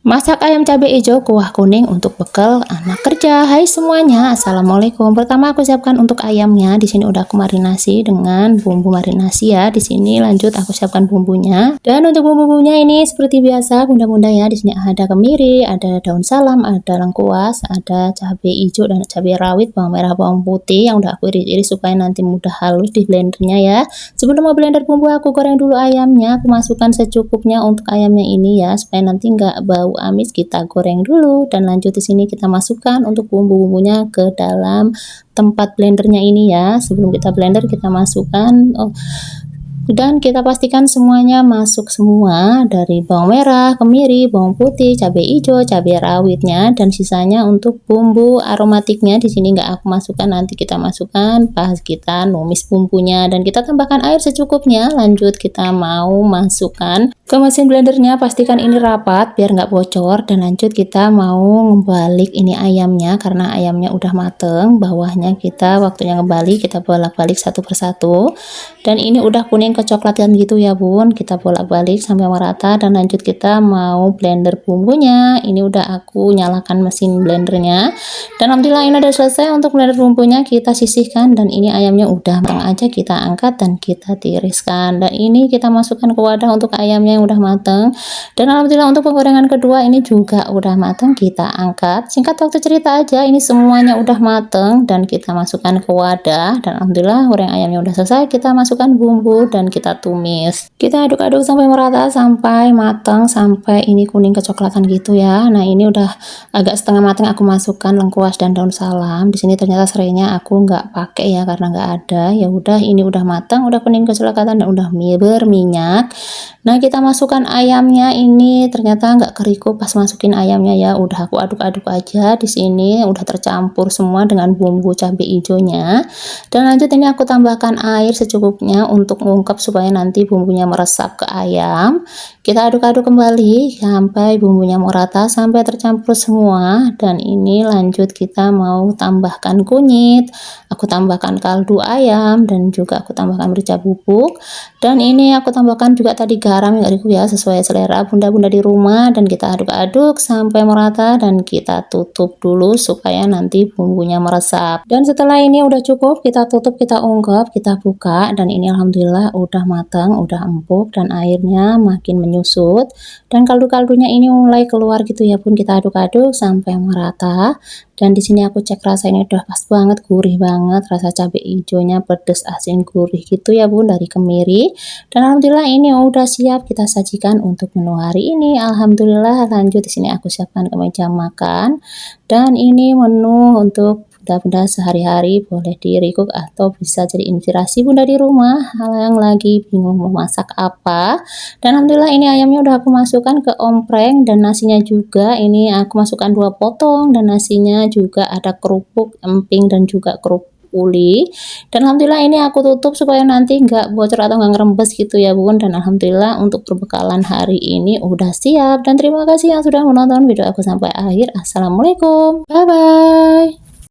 Masak ayam cabai hijau kuah kuning untuk bekal anak kerja. Hai semuanya, assalamualaikum. Pertama aku siapkan untuk ayamnya. Di sini udah aku marinasi dengan bumbu marinasi ya. Di sini lanjut aku siapkan bumbunya. Dan untuk bumbunya ini seperti biasa bunda-bunda ya. Di sini ada kemiri, ada daun salam, ada lengkuas, ada cabai hijau dan cabai rawit, bawang merah, bawang putih yang udah aku iris-iris supaya nanti mudah halus di blendernya ya. Sebelum mau blender bumbu aku goreng dulu ayamnya. Aku masukkan secukupnya untuk ayamnya ini ya, supaya nanti nggak bau amis. Kita goreng dulu dan lanjut di sini kita masukkan untuk bumbu-bumbunya ke dalam tempat blendernya ini ya. Sebelum kita blender kita masukkan dan kita pastikan semuanya masuk semua, dari bawang merah, kemiri, bawang putih, cabai hijau, cabai rawitnya, dan sisanya untuk bumbu aromatiknya di sini nggak aku masukkan, nanti kita masukkan pas kita numis bumbunya. Dan kita tambahkan air secukupnya. Lanjut kita mau masukkan ke mesin blendernya, pastikan ini rapat biar nggak bocor. Dan lanjut kita mau ngebalik ini ayamnya, karena ayamnya udah mateng, bawahnya kita waktunya ngebalik, kita bolak-balik satu persatu. Dan ini udah kuning kecoklatan gitu ya bun, kita bolak-balik sampai merata. Dan lanjut kita mau blender bumbunya. Ini udah aku nyalakan mesin blendernya, dan alhamdulillah ini udah selesai untuk blender bumbunya. Kita sisihkan dan ini ayamnya udah matang aja, kita angkat dan kita tiriskan. Dan ini kita masukkan ke wadah untuk ayamnya yang udah matang. Dan alhamdulillah untuk penggorengan kedua ini juga udah matang, kita angkat. Singkat waktu cerita aja, ini semuanya udah matang dan kita masukkan ke wadah. Dan alhamdulillah goreng ayamnya udah selesai, kita masukkan bumbu dan kita tumis. Kita aduk-aduk sampai merata, sampai matang, sampai ini kuning kecoklatan gitu ya. Nah ini udah agak setengah matang, aku masukkan lengkuas dan daun salam. Di sini ternyata serainya aku nggak pakai ya karena nggak ada. Ya udah, ini udah matang, udah kuning kecoklatan dan udah berminyak. Nah kita masukkan ayamnya, ini ternyata nggak kerikup pas masukin ayamnya ya. Udah aku aduk-aduk aja. Di sini udah tercampur semua dengan bumbu cabai hijaunya. Dan lanjut ini aku tambahkan air secukupnya untuk mengungkap supaya nanti bumbunya meresap ke ayam. Kita aduk-aduk kembali sampai bumbunya merata, sampai tercampur semua. Dan ini lanjut kita mau tambahkan kunyit, aku tambahkan kaldu ayam, dan juga aku tambahkan merica bubuk. Dan ini aku tambahkan juga tadi garam ya sesuai selera bunda-bunda di rumah. Dan kita aduk-aduk sampai merata dan kita tutup dulu supaya nanti bumbunya meresap. Dan setelah ini udah cukup, kita tutup, kita ungkep, kita buka. Dan ini alhamdulillah udah matang, udah empuk dan airnya makin menyusut dan kaldu-kaldunya ini mulai keluar gitu ya pun. Kita aduk-aduk sampai merata. Dan di sini aku cek rasa, ini udah pas banget, gurih banget, rasa cabai hijaunya pedes asin gurih gitu ya bun, dari kemiri. Dan alhamdulillah ini udah siap kita sajikan untuk menu hari ini. Alhamdulillah. Lanjut di sini aku siapkan ke meja makan. Dan ini menu untuk bunda-bunda sehari-hari, boleh di recook atau bisa jadi inspirasi bunda di rumah hal yang lagi bingung mau masak apa. Dan alhamdulillah ini ayamnya udah aku masukkan ke ompreng, dan nasinya juga ini aku masukkan 2 potong, dan nasinya juga ada kerupuk emping dan juga kerupuk uli. Dan alhamdulillah ini aku tutup supaya nanti nggak bocor atau nggak ngerembes gitu ya bun. Dan alhamdulillah untuk perbekalan hari ini udah siap. Dan terima kasih yang sudah menonton video aku sampai akhir. Assalamualaikum, bye bye.